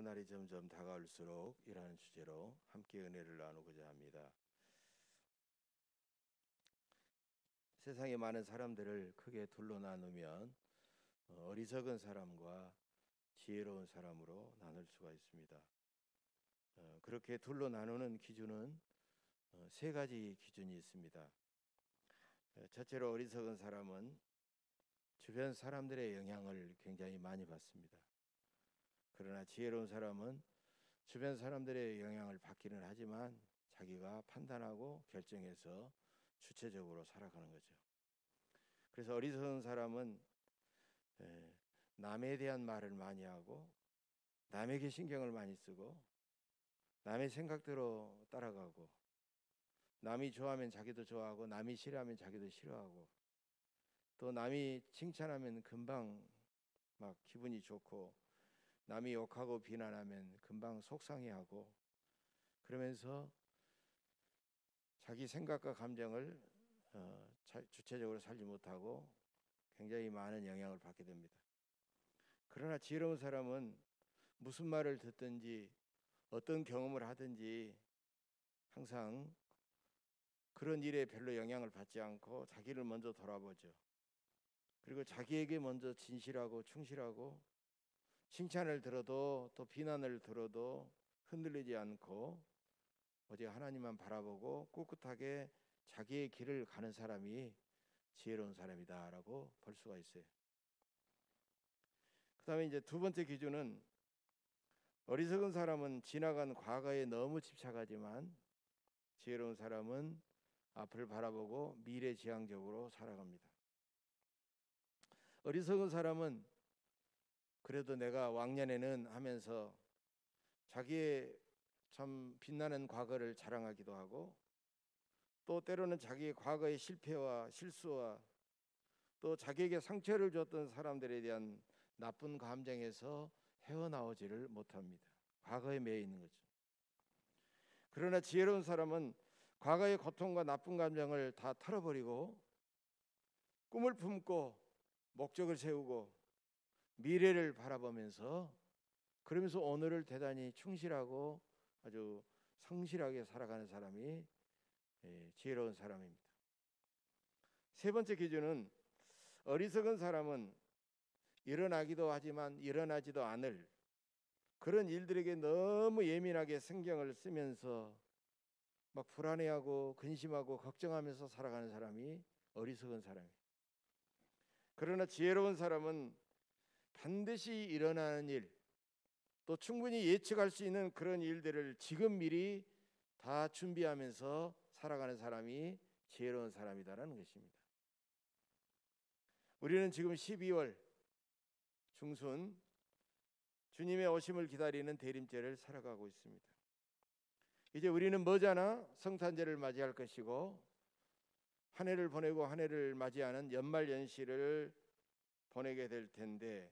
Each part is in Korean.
그날이 점점 다가올수록 이라는 주제로 함께 은혜를 나누고자 합니다. 세상의 많은 사람들을 크게 둘로 나누면 어리석은 사람과 지혜로운 사람으로 나눌 수가 있습니다. 그렇게 둘로 나누는 기준은 세 가지 기준이 있습니다. 첫째로 어리석은 사람은 주변 사람들의 영향을 굉장히 많이 받습니다. 그러나 지혜로운 사람은 주변 사람들의 영향을 받기는 하지만 자기가 판단하고 결정해서 주체적으로 살아가는 거죠. 그래서 어리석은 사람은 남에 대한 말을 많이 하고 남에게 신경을 많이 쓰고 남의 생각대로 따라가고 남이 좋아하면 자기도 좋아하고 남이 싫어하면 자기도 싫어하고 또 남이 칭찬하면 금방 막 기분이 좋고 남이 욕하고 비난하면 금방 속상해하고 그러면서 자기 생각과 감정을 주체적으로 살지 못하고 굉장히 많은 영향을 받게 됩니다. 그러나 지혜로운 사람은 무슨 말을 듣든지 어떤 경험을 하든지 항상 그런 일에 별로 영향을 받지 않고 자기를 먼저 돌아보죠. 그리고 자기에게 먼저 진실하고 충실하고 칭찬을 들어도 또 비난을 들어도 흔들리지 않고 오직 하나님만 바라보고 꿋꿋하게 자기의 길을 가는 사람이 지혜로운 사람이다라고 볼 수가 있어요. 그다음에 이제 두 번째 기준은 어리석은 사람은 지나간 과거에 너무 집착하지만 지혜로운 사람은 앞을 바라보고 미래지향적으로 살아갑니다. 어리석은 사람은 그래도 내가 왕년에는 하면서 자기의 참 빛나는 과거를 자랑하기도 하고 또 때로는 자기의 과거의 실패와 실수와 또 자기에게 상처를 줬던 사람들에 대한 나쁜 감정에서 헤어나오지를 못합니다. 과거에 매여 있는 거죠. 그러나 지혜로운 사람은 과거의 고통과 나쁜 감정을 다 털어버리고 꿈을 품고 목적을 세우고 미래를 바라보면서 그러면서 오늘을 대단히 충실하고 아주 성실하게 살아가는 사람이 지혜로운 사람입니다. 세 번째 기준은 어리석은 사람은 일어나기도 하지만 일어나지도 않을 그런 일들에게 너무 예민하게 신경을 쓰면서 막 불안해하고 근심하고 걱정하면서 살아가는 사람이 어리석은 사람이에요. 그러나 지혜로운 사람은 반드시 일어나는 일, 또 충분히 예측할 수 있는 그런 일들을 지금 미리 다 준비하면서 살아가는 사람이 지혜로운 사람이다라는 것입니다. 우리는 지금 12월 중순 주님의 오심을 기다리는 대림절을 살아가고 있습니다. 이제 우리는 머지않아 성탄절을 맞이할 것이고 한 해를 보내고 한 해를 맞이하는 연말 연시를 보내게 될 텐데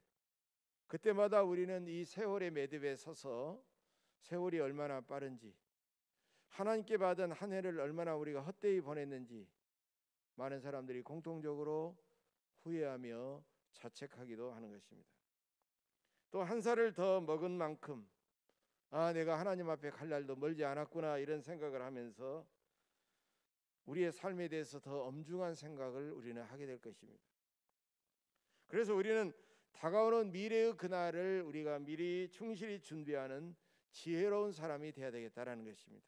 그때마다 우리는 이 세월의 매듭에 서서 세월이 얼마나 빠른지 하나님께 받은 한 해를 얼마나 우리가 헛되이 보냈는지 많은 사람들이 공통적으로 후회하며 자책하기도 하는 것입니다. 또 한 살을 더 먹은 만큼 내가 하나님 앞에 갈 날도 멀지 않았구나 이런 생각을 하면서 우리의 삶에 대해서 더 엄중한 생각을 우리는 하게 될 것입니다. 그래서 우리는 다가오는 미래의 그날을 우리가 미리 충실히 준비하는 지혜로운 사람이 되어야 되겠다라는 것입니다.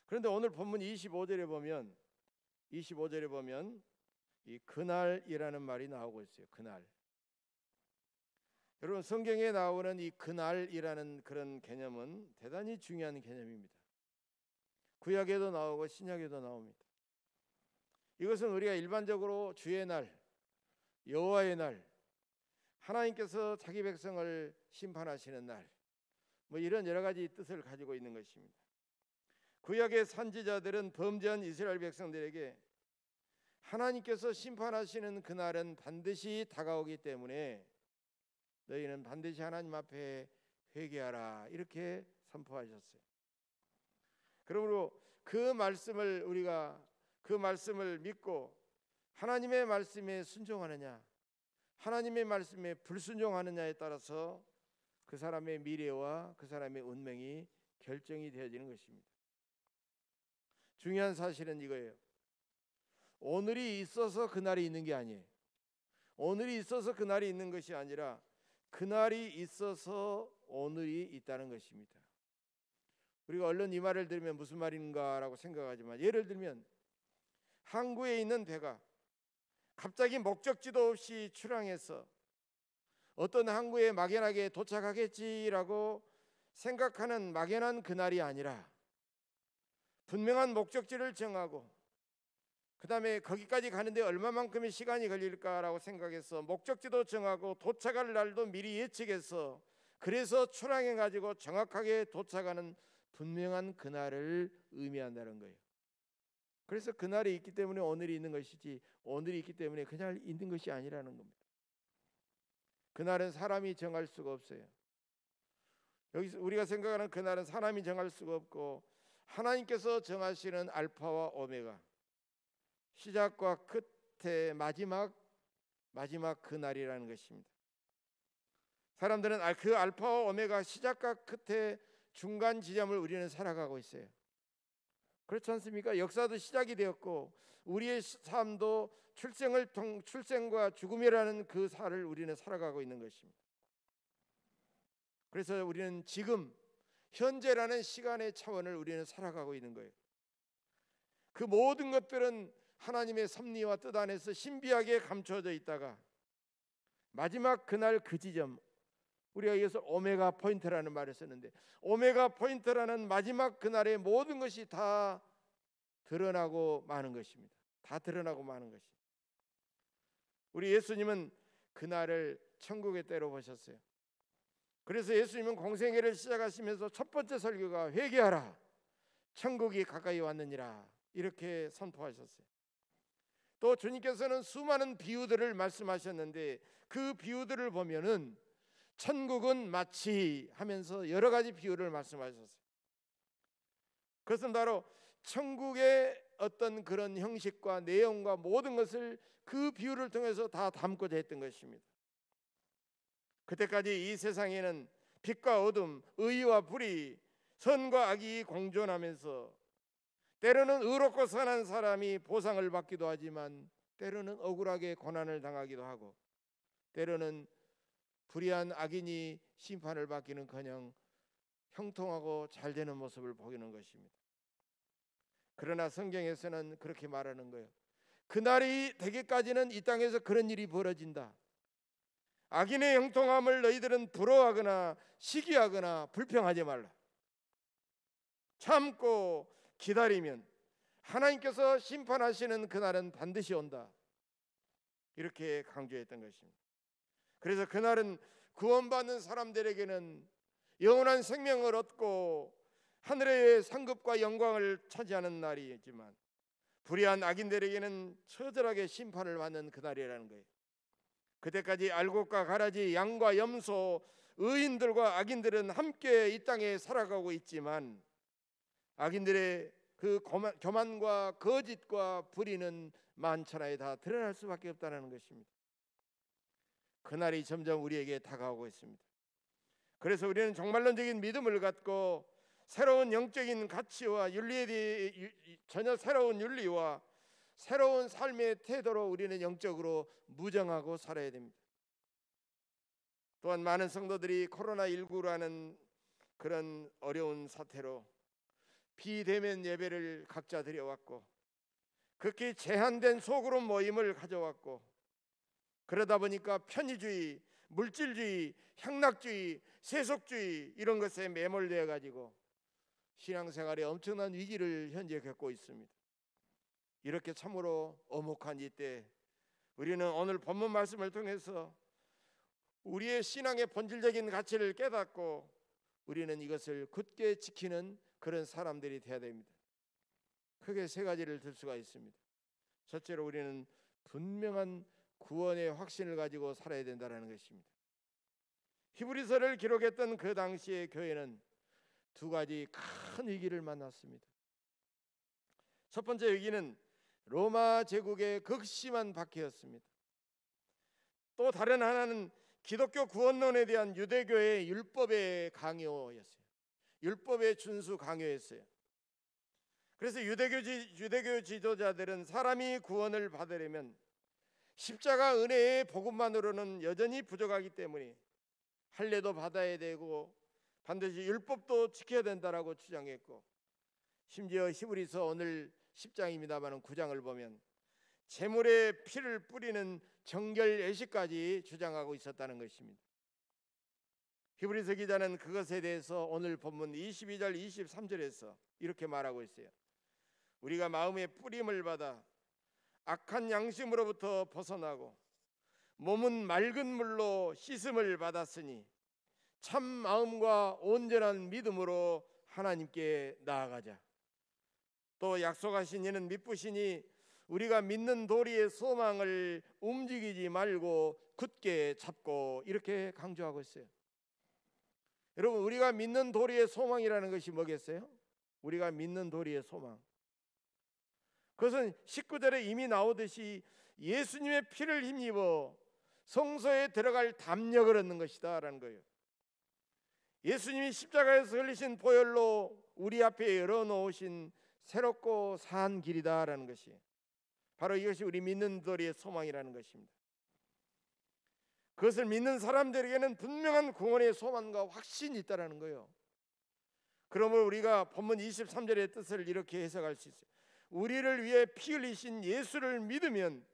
그런데 오늘 본문 25절에 보면 이 그날이라는 말이 나오고 있어요. 그날. 여러분 성경에 나오는 이 그날이라는 그런 개념은 대단히 중요한 개념입니다. 구약에도 나오고 신약에도 나옵니다. 이것은 우리가 일반적으로 주의 날, 여호와의 날, 하나님께서 자기 백성을 심판하시는 날, 이런 여러 가지 뜻을 가지고 있는 것입니다. 구약의 선지자들은 범죄한 이스라엘 백성들에게 하나님께서 심판하시는 그날은 반드시 다가오기 때문에 너희는 반드시 하나님 앞에 회개하라 이렇게 선포하셨어요. 그러므로 그 말씀을 믿고 하나님의 말씀에 순종하느냐 하나님의 말씀에 불순종하느냐에 따라서 그 사람의 미래와 그 사람의 운명이 결정이 되어지는 것입니다. 중요한 사실은 이거예요. 오늘이 있어서 그날이 있는 게 아니에요. 오늘이 있어서 그날이 있는 것이 아니라 그날이 있어서 오늘이 있다는 것입니다. 우리가 얼른 이 말을 들으면 무슨 말인가라고 생각하지만, 예를 들면 항구에 있는 배가 갑자기 목적지도 없이 출항해서 어떤 항구에 막연하게 도착하겠지라고 생각하는 막연한 그날이 아니라 분명한 목적지를 정하고 그 다음에 거기까지 가는데 얼마만큼의 시간이 걸릴까라고 생각해서 목적지도 정하고 도착할 날도 미리 예측해서 그래서 출항해 가지고 정확하게 도착하는 분명한 그날을 의미한다는 거예요. 그래서 그날이 있기 때문에 오늘이 있는 것이지, 오늘이 있기 때문에 그냥 있는 것이 아니라는 겁니다. 그날은 사람이 정할 수가 없어요. 여기서 우리가 생각하는 그날은 사람이 정할 수가 없고 하나님께서 정하시는 알파와 오메가, 시작과 끝의 마지막 그날이라는 것입니다. 사람들은 그 알파와 오메가, 시작과 끝의 중간 지점을 우리는 살아가고 있어요. 그렇지 않습니까? 역사도 시작이 되었고 우리의 삶도 출생과 죽음이라는 그 살을 우리는 살아가고 있는 것입니다. 그래서 우리는 지금 현재라는 시간의 차원을 우리는 살아가고 있는 거예요. 그 모든 것들은 하나님의 섭리와 뜻 안에서 신비하게 감춰져 있다가 마지막 그날 그 지점, 우리가 이것을 오메가 포인트라는 말을 썼는데, 오메가 포인트라는 마지막 그날의 모든 것이 다 드러나고 마는 것입니다. 다 드러나고 마는 것이. 우리 예수님은 그날을 천국의 때로 보셨어요. 그래서 예수님은 공생애를 시작하시면서 첫 번째 설교가 회개하라, 천국이 가까이 왔느니라, 이렇게 선포하셨어요. 또 주님께서는 수많은 비유들을 말씀하셨는데 그 비유들을 보면은 천국은 마치 하면서 여러 가지 비유를 말씀하셨어요. 그것은 바로 천국의 어떤 그런 형식과 내용과 모든 것을 그 비유를 통해서 다 담고자 했던 것입니다. 그때까지 이 세상에는 빛과 어둠, 의와 불이, 선과 악이 공존하면서 때로는 의롭고 선한 사람이 보상을 받기도 하지만 때로는 억울하게 고난을 당하기도 하고 때로는 불의한 악인이 심판을 받기는커녕 형통하고 잘 되는 모습을 보이는 것입니다. 그러나 성경에서는 그렇게 말하는 거예요. 그날이 되기까지는 이 땅에서 그런 일이 벌어진다. 악인의 형통함을 너희들은 부러워하거나 시기하거나 불평하지 말라. 참고 기다리면 하나님께서 심판하시는 그날은 반드시 온다. 이렇게 강조했던 것입니다. 그래서 그날은 구원받는 사람들에게는 영원한 생명을 얻고 하늘의 상급과 영광을 차지하는 날이지만 불의한 악인들에게는 처절하게 심판을 받는 그날이라는 거예요. 그때까지 알곡과 가라지, 양과 염소, 의인들과 악인들은 함께 이 땅에 살아가고 있지만 악인들의 그 교만과 거짓과 불의는 만천하에 다 드러날 수밖에 없다는 것입니다. 그날이 점점 우리에게 다가오고 있습니다. 그래서 우리는 종말론적인 믿음을 갖고 새로운 영적인 가치와 윤리에 대해 전혀 새로운 윤리와 새로운 삶의 태도로 우리는 영적으로 무정하고 살아야 됩니다. 또한 많은 성도들이 코로나19라는 그런 어려운 사태로 비대면 예배를 각자 드려왔고 극히 제한된 소그룹 모임을 가져왔고 그러다 보니까 편의주의, 물질주의, 향락주의, 세속주의 이런 것에 매몰되어 가지고 신앙생활에 엄청난 위기를 현재 겪고 있습니다. 이렇게 참으로 엄혹한 이때 우리는 오늘 본문 말씀을 통해서 우리의 신앙의 본질적인 가치를 깨닫고 우리는 이것을 굳게 지키는 그런 사람들이 되어야 됩니다. 크게 세 가지를 들 수가 있습니다. 첫째로 우리는 분명한 구원의 확신을 가지고 살아야 된다는 것입니다. 히브리서를 기록했던 그 당시의 교회는 두 가지 큰 위기를 만났습니다. 첫 번째 위기는 로마 제국의 극심한 박해였습니다. 또 다른 하나는 기독교 구원론에 대한 유대교의 율법의 강요였어요. 율법의 준수 강요였어요. 그래서 유대교 지도자들은 사람이 구원을 받으려면 십자가 은혜의 복음만으로는 여전히 부족하기 때문에 할례도 받아야 되고 반드시 율법도 지켜야 된다라고 주장했고, 심지어 히브리서 오늘 10장입니다만 9장을 보면 제물에 피를 뿌리는 정결 예식까지 주장하고 있었다는 것입니다. 히브리서 기자는 그것에 대해서 오늘 본문 22절 23절에서 이렇게 말하고 있어요. 우리가 마음의 뿌림을 받아 악한 양심으로부터 벗어나고 몸은 맑은 물로 씻음을 받았으니 참 마음과 온전한 믿음으로 하나님께 나아가자. 또 약속하신 이는 미쁘시니 우리가 믿는 도리의 소망을 움직이지 말고 굳게 잡고, 이렇게 강조하고 있어요. 여러분, 우리가 믿는 도리의 소망이라는 것이 뭐겠어요? 우리가 믿는 도리의 소망, 그것은 19절에 이미 나오듯이 예수님의 피를 힘입어 성소에 들어갈 담력을 얻는 것이다 라는 거예요. 예수님이 십자가에서 흘리신 보혈로 우리 앞에 열어놓으신 새롭고 산 길이다 라는 것이, 바로 이것이 우리 믿는 도리의 소망이라는 것입니다. 그것을 믿는 사람들에게는 분명한 구원의 소망과 확신이 있다라는 거예요. 그러므로 우리가 본문 23절의 뜻을 이렇게 해석할 수 있어요. 우리를 위해 피 흘리신 예수를 믿으면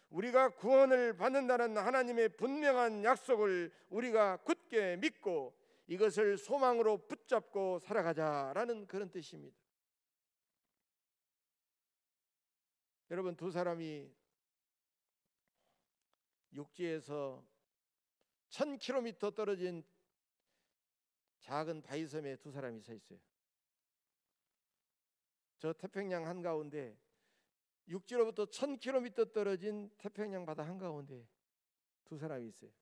우리가 구원을 받는다는 하나님의 분명한 약속을 우리가 굳게 믿고 이것을 소망으로 붙잡고 살아가자라는 그런 뜻입니다. 여러분, 두 사람이 육지에서 1000km 떨어진 작은 바위섬에 두 사람이 서 있어요. 저 태평양 한가운데, 육지로부터 1000km 떨어진 태평양 바다 한가운데 두 사람이 있어요.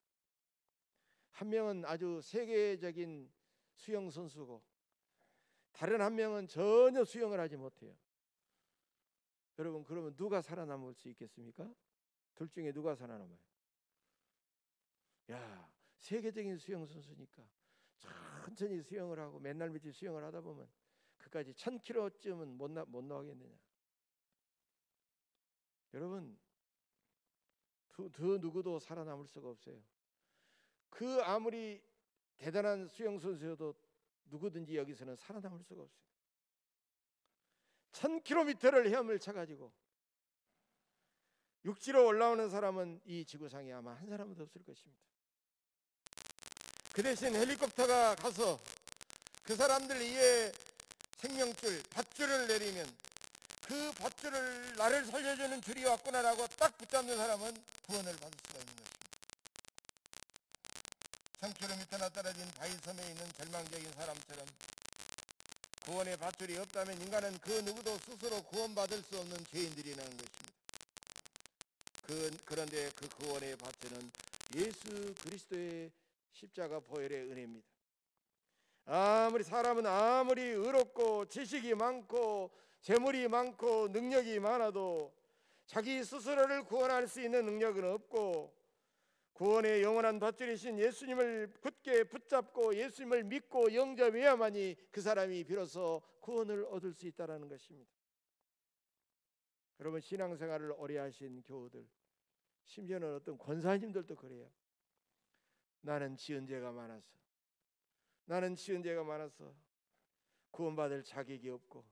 한 명은 아주 세계적인 수영 선수고 다른 한 명은 전혀 수영을 하지 못해요. 여러분, 그러면 누가 살아남을 수 있겠습니까? 둘 중에 누가 살아남아요? 세계적인 수영 선수니까 천천히 수영을 하고 맨날 며칠 수영을 하다 보면 그까지 1000km쯤은 못 나가겠느냐. 여러분, 그 누구도 살아남을 수가 없어요. 그 아무리 대단한 수영 선수여도 누구든지 여기서는 살아남을 수가 없어요. 1000km를 헤엄을 쳐가지고 육지로 올라오는 사람은 이 지구상에 아마 한 사람도 없을 것입니다. 그 대신 헬리콥터가 가서 그 사람들 위에 생명줄, 밧줄을 내리면 그 밧줄을 나를 살려주는 줄이 왔구나라고 딱 붙잡는 사람은 구원을 받을 수가 있는 것입니다. 1000km나 떨어진 바위섬에 있는 절망적인 사람처럼 구원의 밧줄이 없다면 인간은 그 누구도 스스로 구원받을 수 없는 죄인들이라는 것입니다. 그런데 그 구원의 밧줄은 예수 그리스도의 십자가 보혈의 은혜입니다. 사람은 아무리 의롭고 지식이 많고 재물이 많고 능력이 많아도 자기 스스로를 구원할 수 있는 능력은 없고, 구원의 영원한 밧줄이신 예수님을 굳게 붙잡고 예수님을 믿고 영접해야만이 그 사람이 비로소 구원을 얻을 수 있다는 것입니다. 여러분, 신앙생활을 오래 하신 교우들, 심지어는 어떤 권사님들도 그래요. 나는 지은 죄가 많아서 구원받을 자격이 없고,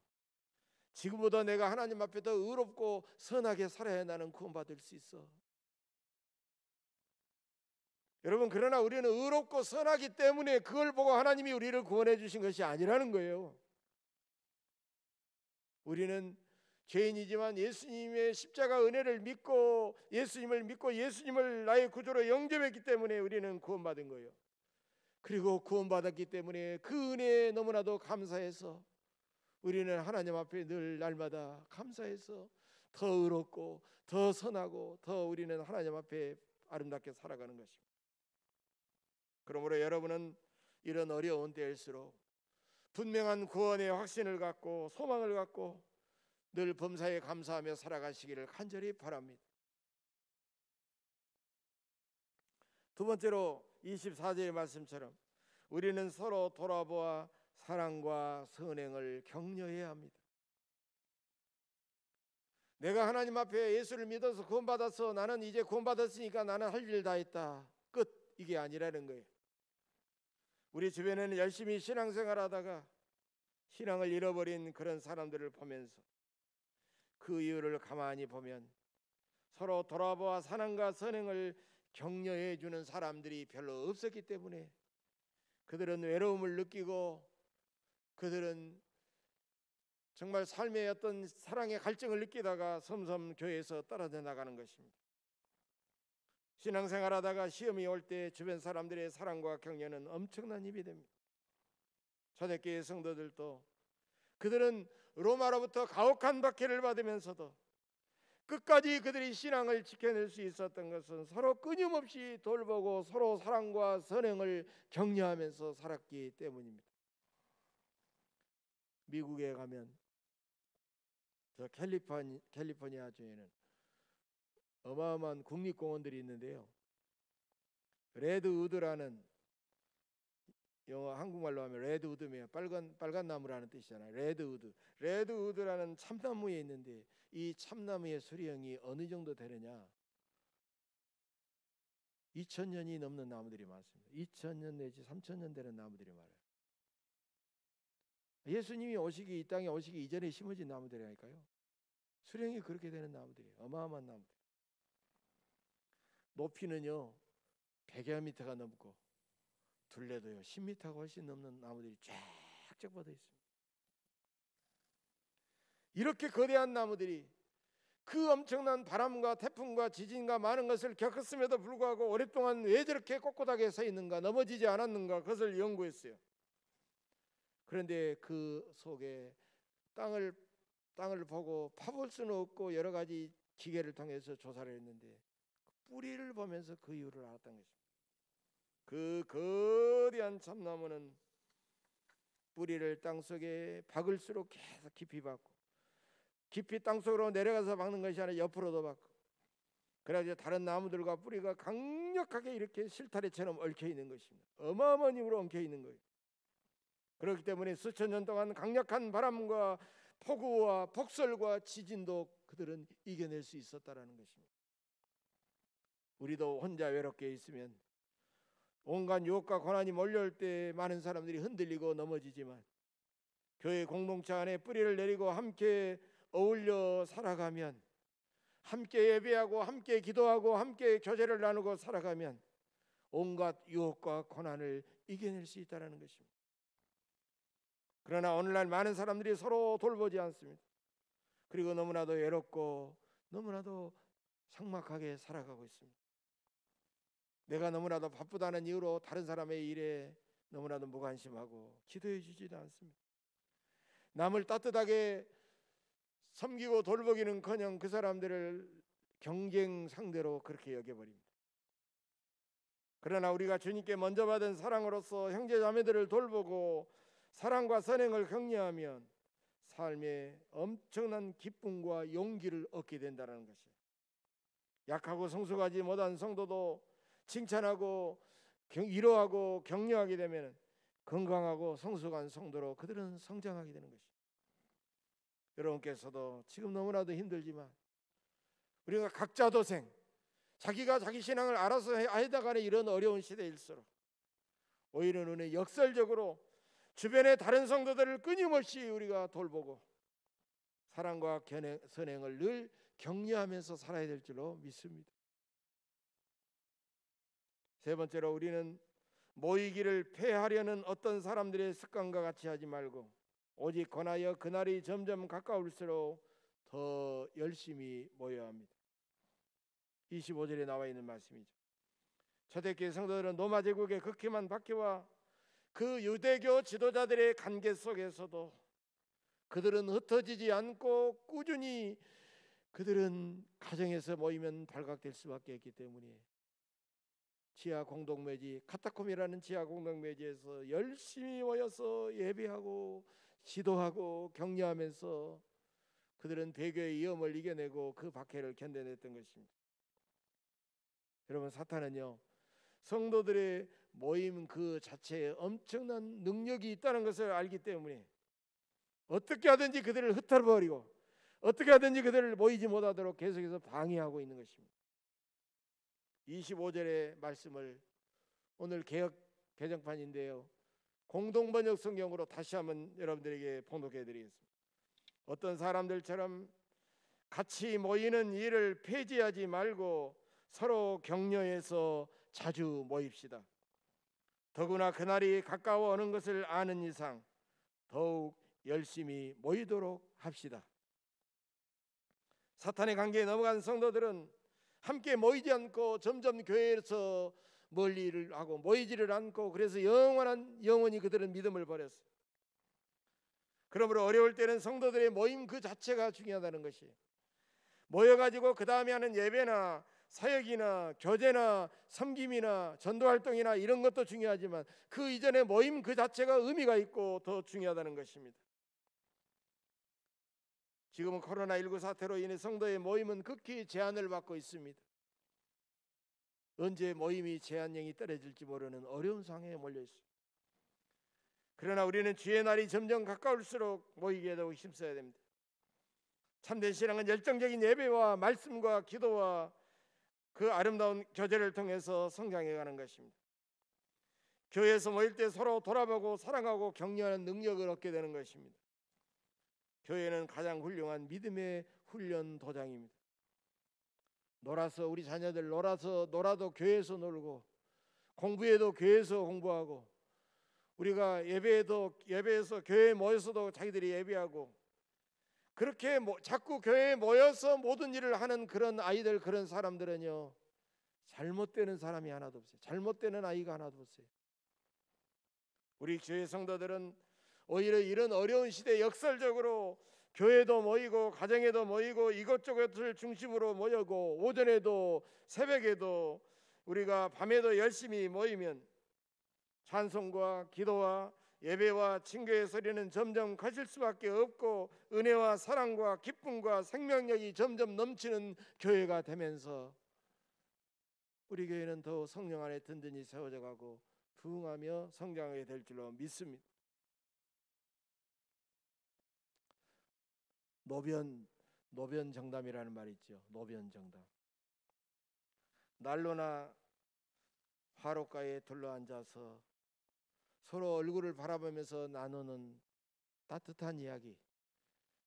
지금보다 내가 하나님 앞에 더 의롭고 선하게 살아야 나는 구원받을 수 있어. 여러분, 그러나 우리는 의롭고 선하기 때문에 그걸 보고 하나님이 우리를 구원해 주신 것이 아니라는 거예요. 우리는 죄인이지만 예수님의 십자가 은혜를 믿고 예수님을 나의 구주로 영접했기 때문에 우리는 구원받은 거예요. 그리고 구원받았기 때문에 그 은혜에 너무나도 감사해서 우리는 하나님 앞에 늘 날마다 감사해서 더 의롭고 더 선하고 더 우리는 하나님 앞에 아름답게 살아가는 것입니다. 그러므로 여러분은 이런 어려운 때일수록 분명한 구원의 확신을 갖고 소망을 갖고 늘 범사에 감사하며 살아가시기를 간절히 바랍니다. 두 번째로 24절의 말씀처럼 우리는 서로 돌아보아 사랑과 선행을 격려해야 합니다. 내가 하나님 앞에 예수를 믿어서 구원받아서 나는 이제 구원받았으니까 나는 할 일 다 했다, 끝, 이게 아니라는 거예요. 우리 주변에는 열심히 신앙생활하다가 신앙을 잃어버린 그런 사람들을 보면서 그 이유를 가만히 보면 서로 돌아보아 사랑과 선행을 격려해 주는 사람들이 별로 없었기 때문에 그들은 외로움을 느끼고 그들은 정말 삶의 어떤 사랑의 갈증을 느끼다가 섬섬 교회에서 떨어져 나가는 것입니다. 신앙생활하다가 시험이 올 때 주변 사람들의 사랑과 격려는 엄청난 힘이 됩니다. 초대교회 성도들도 그들은 로마로부터 가혹한 박해를 받으면서도 끝까지 그들이 신앙을 지켜낼 수 있었던 것은 서로 끊임없이 돌보고 서로 사랑과 선행을 격려하면서 살았기 때문입니다. 미국에 가면 저 캘리포니아 주에는 어마어마한 국립공원들이 있는데요, 레드우드라는, 영어 한국말로 하면 레드우드면 빨간 나무라는 뜻이잖아요. 레드우드라는 참나무에 있는데 이 참나무의 수령이 어느 정도 되느냐, 2000년이 넘는 나무들이 많습니다. 2000년 내지 3000년 되는 나무들이 많아요. 예수님이 이 땅에 오시기 이전에 심어진 나무들이니까요. 수령이 그렇게 되는 나무들이에요. 어마어마한 나무들. 높이는요 100여 미터가 넘고 둘레도요 10m가 훨씬 넘는 나무들이 쫙쫙 뻗어 있습니다. 이렇게 거대한 나무들이 그 엄청난 바람과 태풍과 지진과 많은 것을 겪었음에도 불구하고 오랫동안 왜 저렇게 꼿꼿하게 서 있는가, 넘어지지 않았는가, 그것을 연구했어요. 그런데 그 속에 땅을 보고 파볼 수는 없고 여러 가지 기계를 통해서 조사를 했는데 뿌리를 보면서 그 이유를 알았던 것입니다. 그 거대한 참나무는 뿌리를 땅속에 박을수록 계속 깊이 박고, 깊이 땅속으로 내려가서 박는 것이 아니라 옆으로도 박고, 그래서 다른 나무들과 뿌리가 강력하게 이렇게 실타래처럼 얽혀 있는 것입니다. 어마어마한 힘으로 엉켜 있는 거예요. 그렇기 때문에 수천 년 동안 강력한 바람과 폭우와 폭설과 지진도 그들은 이겨낼 수 있었다라는 것입니다. 우리도 혼자 외롭게 있으면 온갖 유혹과 고난이 몰려올 때 많은 사람들이 흔들리고 넘어지지만 교회 공동체 안에 뿌리를 내리고 함께 어울려 살아가면, 함께 예배하고 함께 기도하고 함께 교제를 나누고 살아가면 온갖 유혹과 고난을 이겨낼 수 있다는 것입니다. 그러나 오늘날 많은 사람들이 서로 돌보지 않습니다. 그리고 너무나도 외롭고 너무나도 삭막하게 살아가고 있습니다. 내가 너무나도 바쁘다는 이유로 다른 사람의 일에 너무나도 무관심하고 기도해 주지도 않습니다. 남을 따뜻하게 섬기고 돌보기는커녕 그 사람들을 경쟁 상대로 그렇게 여겨버립니다. 그러나 우리가 주님께 먼저 받은 사랑으로서 형제 자매들을 돌보고 사랑과 선행을 격려하면 삶에 엄청난 기쁨과 용기를 얻게 된다는 것이에요. 약하고 성숙하지 못한 성도도 칭찬하고 위로하고 격려하게 되면 건강하고 성숙한 성도로 그들은 성장하게 되는 것입니다. 여러분께서도 지금 너무나도 힘들지만 우리가 각자 도생, 자기가 자기 신앙을 알아서 해나가는 이런 어려운 시대일수록 오히려 눈에 역설적으로 주변의 다른 성도들을 끊임없이 우리가 돌보고 사랑과 선행을 늘 격려하면서 살아야 될 줄로 믿습니다. 세 번째로 우리는 모이기를 폐하려는 어떤 사람들의 습관과 같이 하지 말고 오직 권하여 그날이 점점 가까울수록 더 열심히 모여야 합니다. 25절에 나와 있는 말씀이죠. 초대교회 성도들은 로마 제국의 극심한 박해와 그 유대교 지도자들의 관계 속에서도 그들은 흩어지지 않고 꾸준히 그들은 가정에서 모이면 발각될 수밖에 없기 때문에 지하 공동묘지 카타콤이라는 지하 공동묘지에서 열심히 모여서 예배하고 기도하고 격려하면서 그들은 배교의 위험을 이겨내고 그 박해를 견뎌냈던 것입니다. 여러분, 사탄은요 성도들의 모임 그 자체에 엄청난 능력이 있다는 것을 알기 때문에 어떻게 하든지 그들을 흩어버리고 어떻게 하든지 그들을 모이지 못하도록 계속해서 방해하고 있는 것입니다. 25절의 말씀을 오늘 개역 개정판인데요, 공동번역 성경으로 다시 한번 여러분들에게 봉독해 드리겠습니다. 어떤 사람들처럼 같이 모이는 일을 폐지하지 말고 서로 격려해서 자주 모입시다. 더구나 그날이 가까워 오는 것을 아는 이상 더욱 열심히 모이도록 합시다. 사탄의 관계에 넘어간 성도들은 함께 모이지 않고 점점 교회에서 멀리를 하고 모이지를 않고, 그래서 영원히 그들은 믿음을 버렸어요. 그러므로 어려울 때는 성도들의 모임 그 자체가 중요하다는 것이, 모여가지고 그 다음에 하는 예배나 사역이나 교제나 섬김이나 전도활동이나 이런 것도 중요하지만 그 이전에 모임 그 자체가 의미가 있고 더 중요하다는 것입니다. 지금은 코로나19 사태로 인해 성도의 모임은 극히 제한을 받고 있습니다. 언제 모임이 제한령이 떨어질지 모르는 어려운 상황에 몰려 있습니다. 그러나 우리는 주의 날이 점점 가까울수록 모이게 되고 힘써야 됩니다. 참된 신앙은 열정적인 예배와 말씀과 기도와 그 아름다운 교제를 통해서 성장해가는 것입니다. 교회에서 모일 때 서로 돌아보고 사랑하고 격려하는 능력을 얻게 되는 것입니다. 교회는 가장 훌륭한 믿음의 훈련 도장입니다. 우리 자녀들 놀아도 교회에서 놀고, 공부해도 교회에서 공부하고, 우리가 예배에서 교회에 모여서도 자기들이 예배하고, 그렇게 자꾸 교회에 모여서 모든 일을 하는 그런 아이들, 그런 사람들은요, 잘못되는 사람이 하나도 없어요. 잘못되는 아이가 하나도 없어요. 우리 교회 성도들은 오히려 이런 어려운 시대에 역설적으로 교회도 모이고 가정에도 모이고 이것저것을 중심으로 모이고, 오전에도 새벽에도 우리가 밤에도 열심히 모이면 찬송과 기도와 예배와 친교의 소리는 점점 커질 수밖에 없고, 은혜와 사랑과 기쁨과 생명력이 점점 넘치는 교회가 되면서 우리 교회는 더 성령 안에 든든히 세워져 가고 부흥하며 성장하게 될 줄로 믿습니다. 노변 정담이라는 말이 있죠. 노변 정담. 난로나 화롯가에 둘러앉아서 서로 얼굴을 바라보면서 나누는 따뜻한 이야기,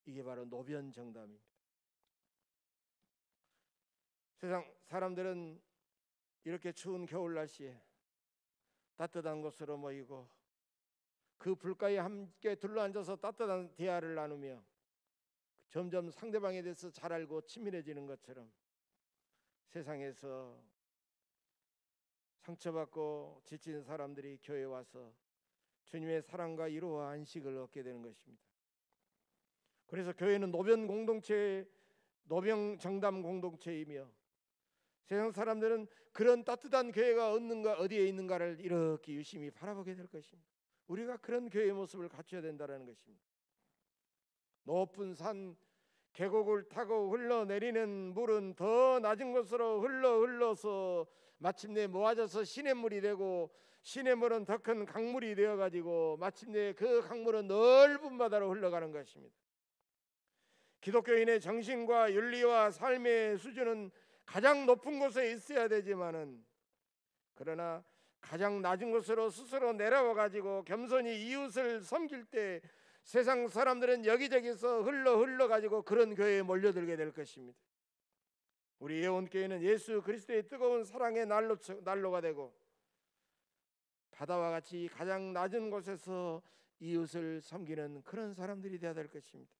이게 바로 노변 정담입니다. 세상 사람들은 이렇게 추운 겨울 날씨에 따뜻한 곳으로 모이고 그 불가에 함께 둘러앉아서 따뜻한 대화를 나누며 점점 상대방에 대해서 잘 알고 친밀해지는 것처럼, 세상에서 상처받고 지친 사람들이 교회에 와서 주님의 사랑과 위로와 안식을 얻게 되는 것입니다. 그래서 교회는 노변 정담 공동체이며, 세상 사람들은 그런 따뜻한 교회가 어디에 있는가를 이렇게 유심히 바라보게 될 것입니다. 우리가 그런 교회의 모습을 갖춰야 된다는 것입니다. 높은 산 계곡을 타고 흘러내리는 물은 더 낮은 곳으로 흘러서 마침내 모아져서 시냇물이 되고, 시냇물은 더 큰 강물이 되어가지고 마침내 그 강물은 넓은 바다로 흘러가는 것입니다. 기독교인의 정신과 윤리와 삶의 수준은 가장 높은 곳에 있어야 되지만은, 그러나 가장 낮은 곳으로 스스로 내려와 가지고 겸손히 이웃을 섬길 때 세상 사람들은 여기저기서 흘러 가지고 그런 교회에 몰려들게 될 것입니다. 우리 예원교회는 예수 그리스도의 뜨거운 사랑의 난로가 되고, 바다와 같이 가장 낮은 곳에서 이웃을 섬기는 그런 사람들이 되어야 될 것입니다.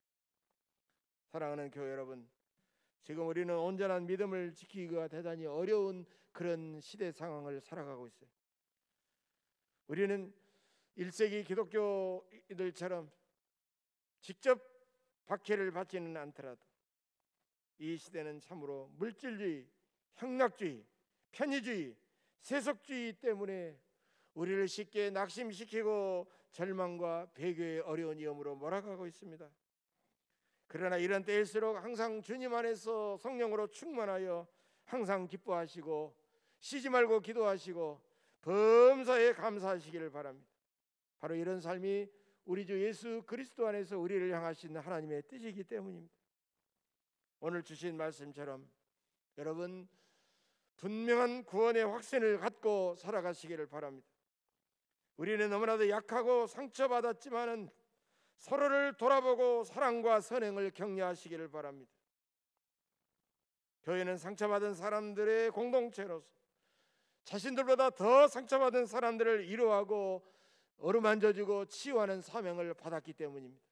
사랑하는 교회 여러분, 지금 우리는 온전한 믿음을 지키기가 대단히 어려운 그런 시대 상황을 살아가고 있어요. 우리는 1세기 기독교인들처럼 직접 박해를 받지는 않더라도 이 시대는 참으로 물질주의, 향락주의, 편의주의, 세속주의 때문에 우리를 쉽게 낙심시키고 절망과 배교의 어려운 위험으로 몰아가고 있습니다. 그러나 이런 때일수록 항상 주님 안에서 성령으로 충만하여 항상 기뻐하시고 쉬지 말고 기도하시고 범사에 감사하시기를 바랍니다. 바로 이런 삶이 우리 주 예수 그리스도 안에서 우리를 향하신 하나님의 뜻이기 때문입니다. 오늘 주신 말씀처럼 여러분 분명한 구원의 확신을 갖고 살아가시기를 바랍니다. 우리는 너무나도 약하고 상처받았지만은 서로를 돌아보고 사랑과 선행을 격려하시기를 바랍니다. 교회는 상처받은 사람들의 공동체로서 자신들보다 더 상처받은 사람들을 위로하고 어루만져주고 치유하는 사명을 받았기 때문입니다.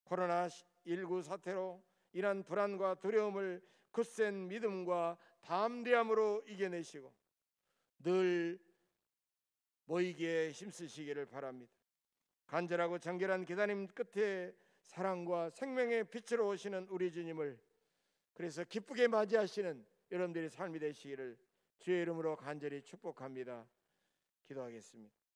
코로나19 사태로 인한 불안과 두려움을 굳센 믿음과 담대함으로 이겨내시고 늘 모이기에 힘쓰시기를 바랍니다. 간절하고 정결한 기다림 끝에 사랑과 생명의 빛으로 오시는 우리 주님을 그래서 기쁘게 맞이하시는 여러분들의 삶이 되시기를 주의 이름으로 간절히 축복합니다. 기도하겠습니다.